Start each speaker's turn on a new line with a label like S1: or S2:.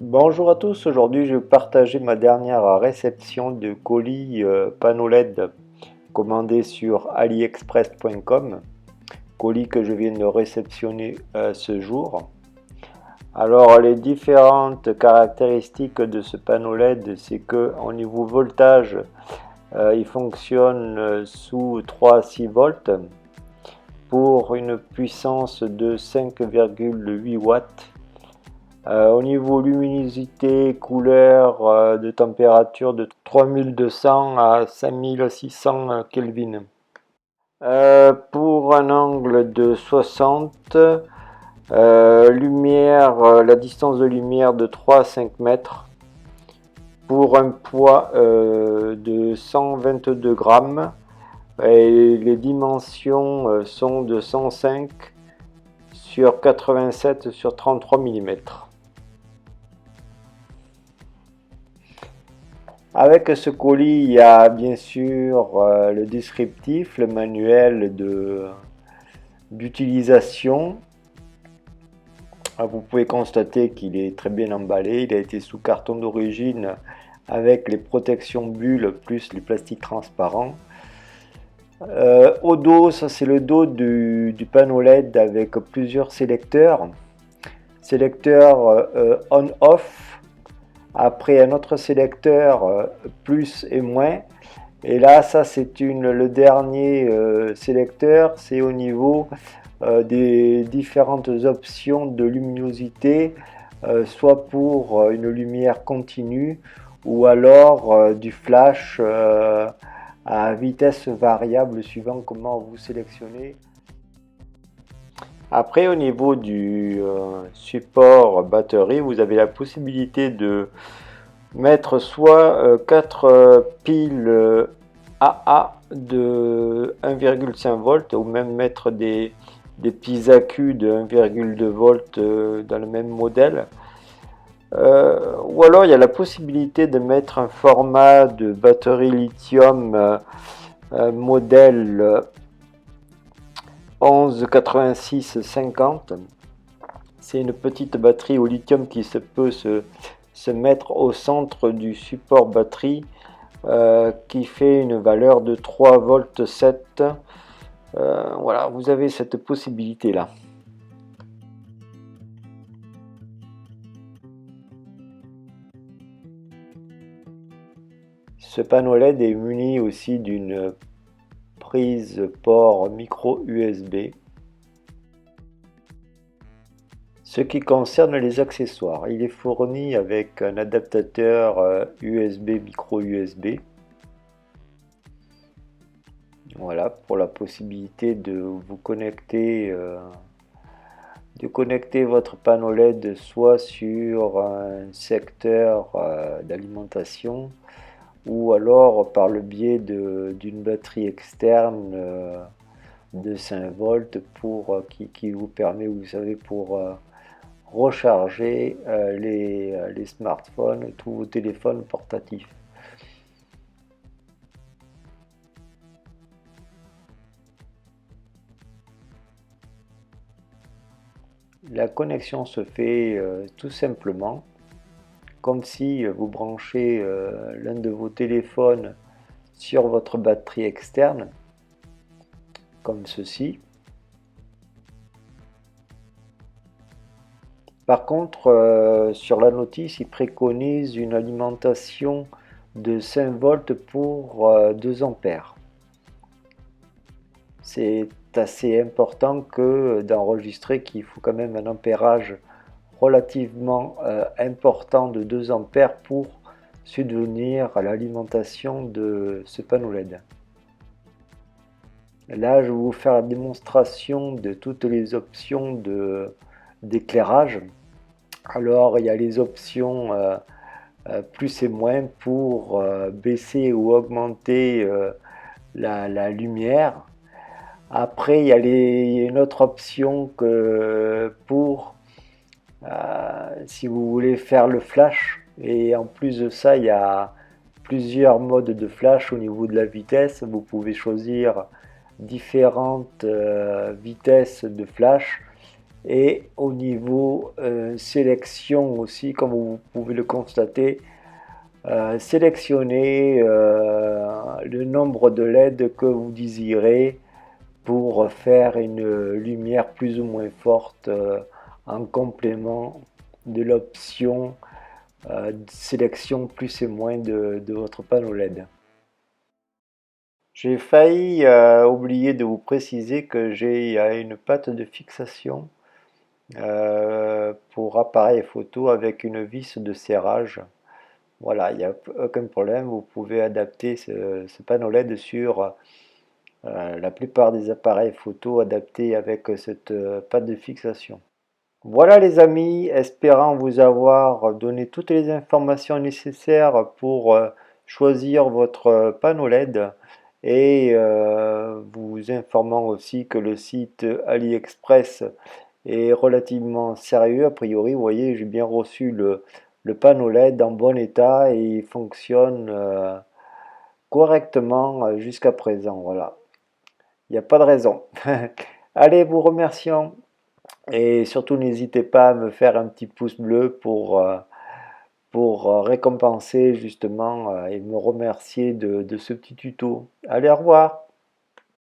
S1: Bonjour à tous, aujourd'hui je vais partager ma dernière réception de colis panneau LED commandé sur aliexpress.com, colis que je viens de réceptionner ce jour. Alors les différentes caractéristiques de ce panneau LED, c'est que au niveau voltage, il fonctionne sous 3 à 6 volts pour une puissance de 5,8 watts. Au niveau luminosité, couleur, de température de 3200 à 5600 Kelvin. Pour un angle de 60, lumière, la distance de lumière de 3 à 5 mètres. Pour un poids de 122 grammes. Et les dimensions sont de 105 sur 87 sur 33 mm. Avec ce colis, il y a bien sûr le descriptif, le manuel d'utilisation. Vous pouvez constater qu'il est très bien emballé. Il a été sous carton d'origine avec les protections bulles plus les plastiques transparents. Au dos, ça c'est le dos du panneau LED avec plusieurs sélecteurs. Sélecteur on-off. Après un autre sélecteur plus et moins. Et là, ça c'est le dernier sélecteur, c'est au niveau des différentes options de luminosité, soit pour une lumière continue ou alors du flash à vitesse variable suivant comment vous sélectionnez. Après, au niveau du support batterie, vous avez la possibilité de mettre soit 4 piles AA de 1,5 volts ou même mettre des petits accus de 1,2 volts dans le même modèle. Ou alors il y a la possibilité de mettre un format de batterie lithium modèle 1186-50. C'est une petite batterie au lithium qui peut se mettre au centre du support batterie qui fait une valeur de 3 volts 7. Voilà, vous avez cette possibilité là. Ce panneau LED est muni aussi d'une prise port micro USB. Ce qui concerne les accessoires, il est fourni avec un adaptateur USB micro USB. Voilà, pour la possibilité de vous connecter, votre panneau LED soit sur un secteur d'alimentation ou alors par le biais d'une batterie externe de 5 volts qui vous permet, vous savez, pour recharger les smartphones, tous vos téléphones portatifs. La connexion se fait tout simplement comme si vous branchez l'un de vos téléphones sur votre batterie externe, comme ceci. Par contre, sur la notice, il préconise une alimentation de 5 volts pour 2 ampères. C'est assez important que d'enregistrer qu'il faut quand même un ampérage relativement important de 2 ampères pour subvenir à l'alimentation de ce panneau LED. Là, je vais vous faire la démonstration de toutes les options d'éclairage. Alors, il y a les options plus et moins pour baisser ou augmenter la lumière. Après, il y a une autre option pour si vous voulez faire le flash. Et en plus de ça, il y a plusieurs modes de flash au niveau de la vitesse. Vous pouvez choisir différentes vitesses de flash Et au niveau sélection aussi, comme vous pouvez le constater, sélectionnez le nombre de LED que vous désirez pour faire une lumière plus ou moins forte en complément de l'option sélection plus et moins de votre panneau LED. J'ai failli oublier de vous préciser que j'ai une patte de fixation pour appareil photo avec une vis de serrage. Voilà, il n'y a aucun problème, vous pouvez adapter ce panneau LED sur la plupart des appareils photo adaptés avec cette patte de fixation. Voilà les amis, espérant vous avoir donné toutes les informations nécessaires pour choisir votre panneau LED et vous informant aussi que le site AliExpress est relativement sérieux. A priori, vous voyez, j'ai bien reçu le panneau LED en bon état et il fonctionne correctement jusqu'à présent. Voilà, il n'y a pas de raison. Allez, vous remercions. Et surtout, n'hésitez pas à me faire un petit pouce bleu pour récompenser justement et me remercier de ce petit tuto. Allez, au revoir!